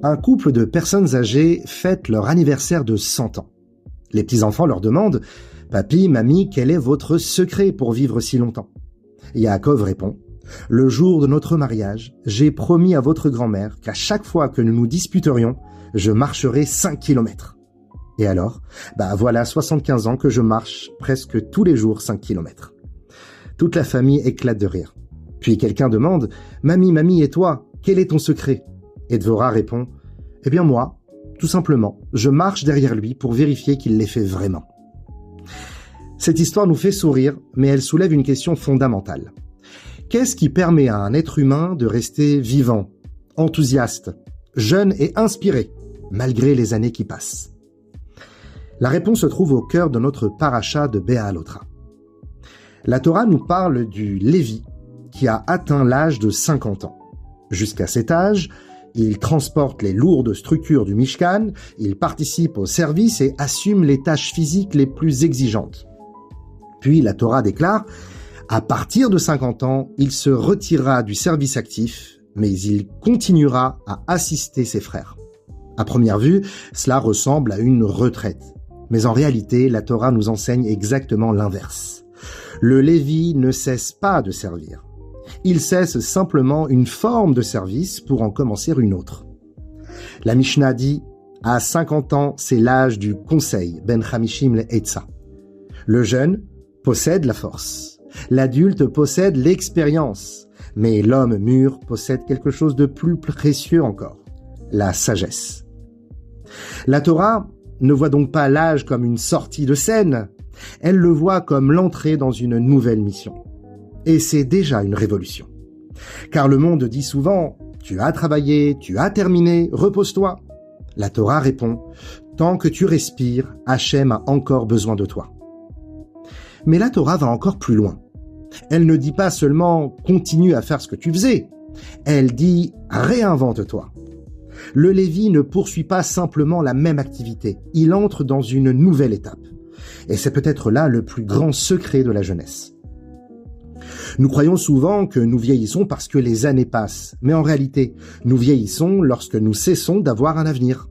Un couple de personnes âgées fête leur anniversaire de 100 ans. Les petits-enfants leur demandent « Papy, mamie, quel est votre secret pour vivre si longtemps ?» Yaakov répond « Le jour de notre mariage, j'ai promis à votre grand-mère qu'à chaque fois que nous nous disputerions, je marcherai 5 kilomètres. » Et alors, voilà 75 ans que je marche presque tous les jours 5 kilomètres. Toute la famille éclate de rire. Puis quelqu'un demande « Mamie, et toi, quel est ton secret ?» Et Dvorah répond « Eh bien moi, tout simplement, je marche derrière lui pour vérifier qu'il l'ait fait vraiment. » Cette histoire nous fait sourire, mais elle soulève une question fondamentale. Qu'est-ce qui permet à un être humain de rester vivant, enthousiaste, jeune et inspiré, malgré les années qui passent? La réponse se trouve au cœur de notre paracha de Béalotra. La Torah nous parle du Lévi qui a atteint l'âge de 50 ans. Jusqu'à cet âge, il transporte les lourdes structures du Mishkan, il participe au service et assume les tâches physiques les plus exigeantes. Puis la Torah déclare, à partir de 50 ans, il se retirera du service actif, mais il continuera à assister ses frères. À première vue, cela ressemble à une retraite. Mais en réalité, la Torah nous enseigne exactement l'inverse. Le Lévi ne cesse pas de servir. Il cesse simplement une forme de service pour en commencer une autre. La Mishnah dit « À 50 ans, c'est l'âge du conseil, ben chamishim le'etza. Le jeune possède la force. L'adulte possède l'expérience. Mais l'homme mûr possède quelque chose de plus précieux encore, la sagesse. » La Torah ne voit donc pas l'âge comme une sortie de scène, elle le voit comme l'entrée dans une nouvelle mission. Et c'est déjà une révolution. Car le monde dit souvent « Tu as travaillé, tu as terminé, repose-toi ». La Torah répond « Tant que tu respires, Hachem a encore besoin de toi ». Mais la Torah va encore plus loin. Elle ne dit pas seulement « Continue à faire ce que tu faisais », elle dit « Réinvente-toi ». Le Lévi ne poursuit pas simplement la même activité, il entre dans une nouvelle étape. Et c'est peut-être là le plus grand secret de la jeunesse. Nous croyons souvent que nous vieillissons parce que les années passent, mais en réalité, nous vieillissons lorsque nous cessons d'avoir un avenir,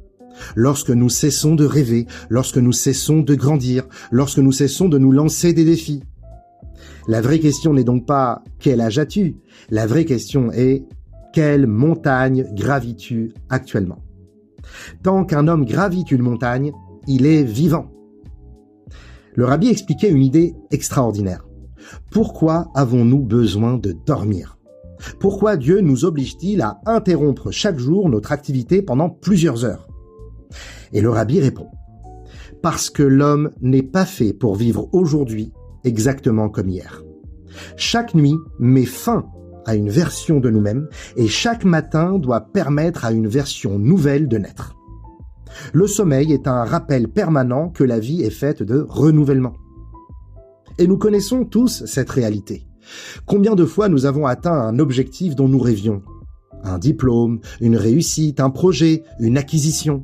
lorsque nous cessons de rêver, lorsque nous cessons de grandir, lorsque nous cessons de nous lancer des défis. La vraie question n'est donc pas « quel âge as-tu ?», la vraie question est « quelle montagne gravis-tu actuellement ?» Tant qu'un homme gravit une montagne, il est vivant. Le rabbi expliquait une idée extraordinaire. Pourquoi avons-nous besoin de dormir ? Pourquoi Dieu nous oblige-t-il à interrompre chaque jour notre activité pendant plusieurs heures ? Et le rabbi répond, parce que l'homme n'est pas fait pour vivre aujourd'hui exactement comme hier. Chaque nuit met fin à une version de nous-mêmes et chaque matin doit permettre à une version nouvelle de naître. Le sommeil est un rappel permanent que la vie est faite de renouvellement. Et nous connaissons tous cette réalité. Combien de fois nous avons atteint un objectif dont nous rêvions ? Un diplôme, une réussite, un projet, une acquisition.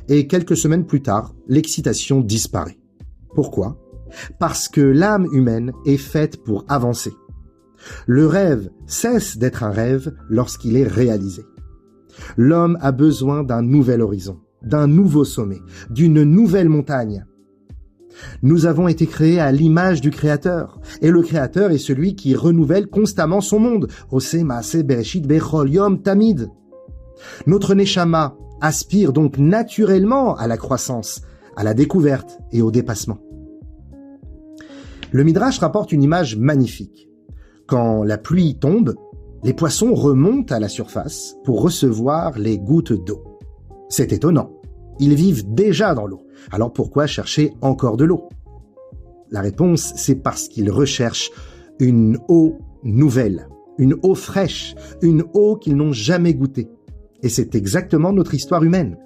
Et quelques semaines plus tard, l'excitation disparaît. Pourquoi ? Parce que l'âme humaine est faite pour avancer. Le rêve cesse d'être un rêve lorsqu'il est réalisé. L'homme a besoin d'un nouvel horizon, d'un nouveau sommet, d'une nouvelle montagne. Nous avons été créés à l'image du Créateur, et le Créateur est celui qui renouvelle constamment son monde. Oseh Maaseh Bereshit Bechol Yom Tamid. Notre Neshama aspire donc naturellement à la croissance, à la découverte et au dépassement. Le Midrash rapporte une image magnifique. Quand la pluie tombe, les poissons remontent à la surface pour recevoir les gouttes d'eau. C'est étonnant. Ils vivent déjà dans l'eau. Alors pourquoi chercher encore de l'eau ? La réponse, c'est parce qu'ils recherchent une eau nouvelle, une eau fraîche, une eau qu'ils n'ont jamais goûtée. Et c'est exactement notre histoire humaine.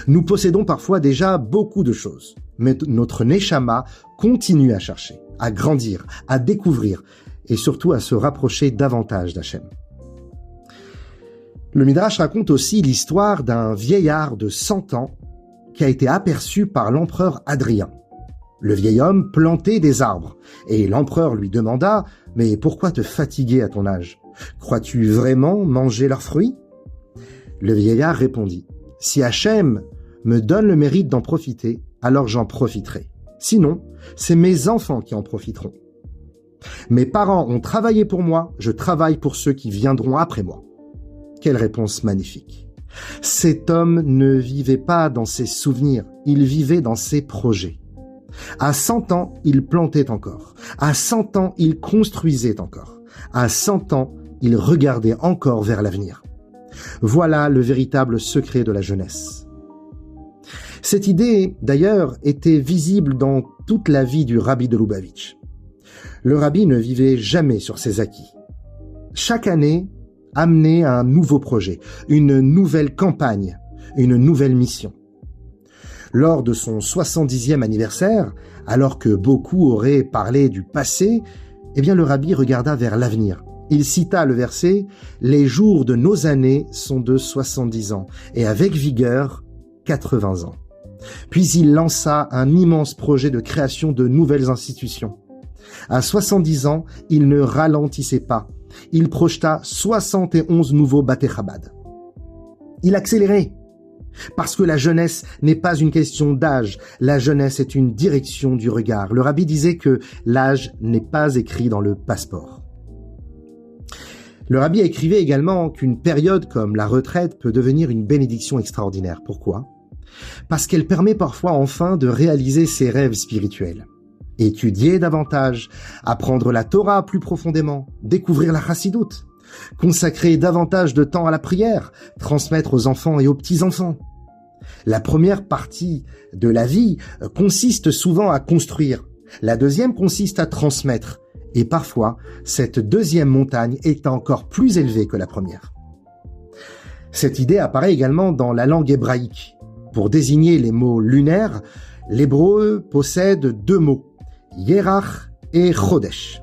Nous possédons parfois déjà beaucoup de choses, mais notre Neshama continue à chercher, à grandir, à découvrir et surtout à se rapprocher davantage d'Hachem. Le Midrash raconte aussi l'histoire d'un vieillard de 100 ans qui a été aperçu par l'empereur Hadrien. Le vieil homme plantait des arbres, et l'empereur lui demanda « Mais pourquoi te fatiguer à ton âge ? Crois-tu vraiment manger leurs fruits ?» Le vieillard répondit Si Hachem me donne le mérite d'en profiter, alors j'en profiterai. Sinon, c'est mes enfants qui en profiteront. Mes parents ont travaillé pour moi, je travaille pour ceux qui viendront après moi. Quelle réponse magnifique. Cet homme ne vivait pas dans ses souvenirs, il vivait dans ses projets. À 100 ans, il plantait encore. À 100 ans, il construisait encore. À 100 ans, il regardait encore vers l'avenir. Voilà le véritable secret de la jeunesse. Cette idée, d'ailleurs, était visible dans toute la vie du rabbi de Lubavitch. Le rabbi ne vivait jamais sur ses acquis. Chaque année amenait un nouveau projet, une nouvelle campagne, une nouvelle mission. Lors de son 70e anniversaire, alors que beaucoup auraient parlé du passé, le rabbi regarda vers l'avenir. Il cita le verset « Les jours de nos années sont de 70 ans, et avec vigueur, 80 ans. » Puis il lança un immense projet de création de nouvelles institutions. À 70 ans, il ne ralentissait pas. Il projeta 71 nouveaux Batei Chabad. Il accélérait. Parce que la jeunesse n'est pas une question d'âge, la jeunesse est une direction du regard. Le rabbi disait que l'âge n'est pas écrit dans le passeport. Le rabbi écrivait également qu'une période comme la retraite peut devenir une bénédiction extraordinaire. Pourquoi ? Parce qu'elle permet parfois enfin de réaliser ses rêves spirituels. Étudier davantage, apprendre la Torah plus profondément, découvrir la chassidoute, consacrer davantage de temps à la prière, transmettre aux enfants et aux petits-enfants. La première partie de la vie consiste souvent à construire. La deuxième consiste à transmettre. Et parfois, cette deuxième montagne est encore plus élevée que la première. Cette idée apparaît également dans la langue hébraïque. Pour désigner les mots lunaires, l'hébreu possède deux mots, Yerach et Chodesh.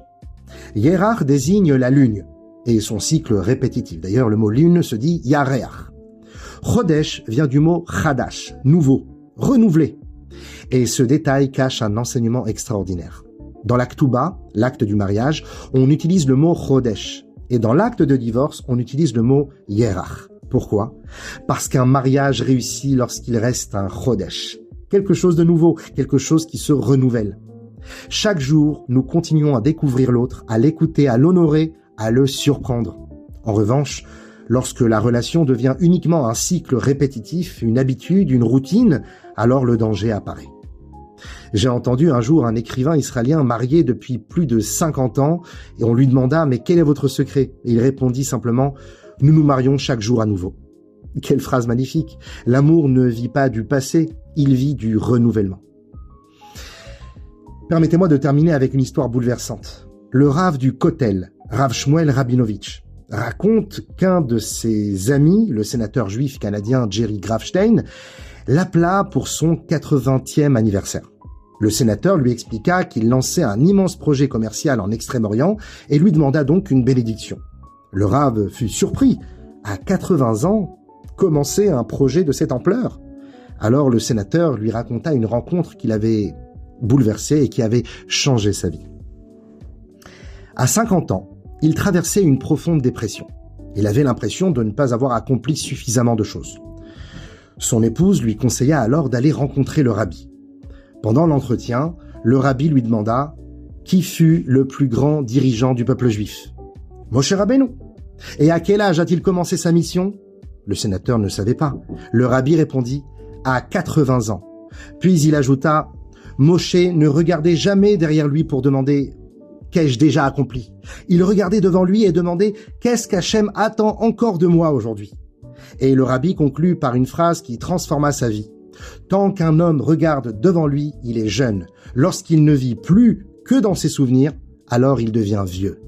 Yerach désigne la lune et son cycle répétitif. D'ailleurs, le mot lune se dit Yareach. Chodesh vient du mot Chadash, nouveau, renouvelé. Et ce détail cache un enseignement extraordinaire. Dans l'Aktuba, l'acte du mariage, on utilise le mot Chodesh. Et dans l'acte de divorce, on utilise le mot Yerach. Pourquoi ? Parce qu'un mariage réussit lorsqu'il reste un Chodesh. Quelque chose de nouveau, quelque chose qui se renouvelle. Chaque jour, nous continuons à découvrir l'autre, à l'écouter, à l'honorer, à le surprendre. En revanche, lorsque la relation devient uniquement un cycle répétitif, une habitude, une routine, alors le danger apparaît. J'ai entendu un jour un écrivain israélien marié depuis plus de 50 ans et on lui demanda « Mais quel est votre secret ?» Et il répondit simplement « Nous nous marions chaque jour à nouveau ». Quelle phrase magnifique. L'amour ne vit pas du passé, il vit du renouvellement. Permettez-moi de terminer avec une histoire bouleversante. Le Rav du Kotel, Rav Shmuel Rabinovitch, raconte qu'un de ses amis, le sénateur juif canadien Jerry Grafstein, l'appela pour son 80e anniversaire. Le sénateur lui expliqua qu'il lançait un immense projet commercial en Extrême-Orient et lui demanda donc une bénédiction. Le Rav fut surpris. À 80 ans, commencer un projet de cette ampleur ? Alors le sénateur lui raconta une rencontre qui l'avait bouleversé et qui avait changé sa vie. À 50 ans, il traversait une profonde dépression. Il avait l'impression de ne pas avoir accompli suffisamment de choses. Son épouse lui conseilla alors d'aller rencontrer le rabbi. Pendant l'entretien, le rabbi lui demanda « Qui fut le plus grand dirigeant du peuple juif ?»« Moshe Rabbeinu. » « Et à quel âge a-t-il commencé sa mission ?» Le sénateur ne savait pas. Le rabbi répondit « À 80 ans. » Puis il ajouta « Moshe ne regardait jamais derrière lui pour demander « Qu'ai-je déjà accompli ?» Il regardait devant lui et demandait « Qu'est-ce qu'Hachem attend encore de moi aujourd'hui ?» Et le rabbi conclut par une phrase qui transforma sa vie. « Tant qu'un homme regarde devant lui, il est jeune. Lorsqu'il ne vit plus que dans ses souvenirs, alors il devient vieux. »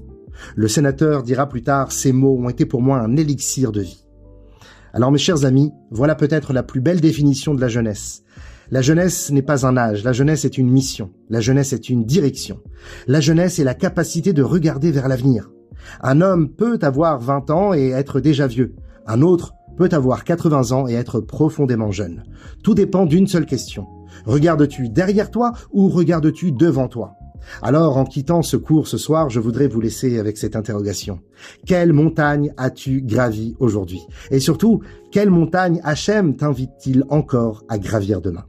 Le sénateur dira plus tard « Ces mots ont été pour moi un élixir de vie. » Alors mes chers amis, voilà peut-être la plus belle définition de la jeunesse. La jeunesse n'est pas un âge, la jeunesse est une mission, la jeunesse est une direction. La jeunesse est la capacité de regarder vers l'avenir. Un homme peut avoir 20 ans et être déjà vieux. Un autre peut avoir 80 ans et être profondément jeune. Tout dépend d'une seule question. Regardes-tu derrière toi ou regardes-tu devant toi ? Alors, en quittant ce cours ce soir, je voudrais vous laisser avec cette interrogation. Quelle montagne as-tu gravi aujourd'hui? Et surtout, quelle montagne Hachem t'invite-t-il encore à gravir demain?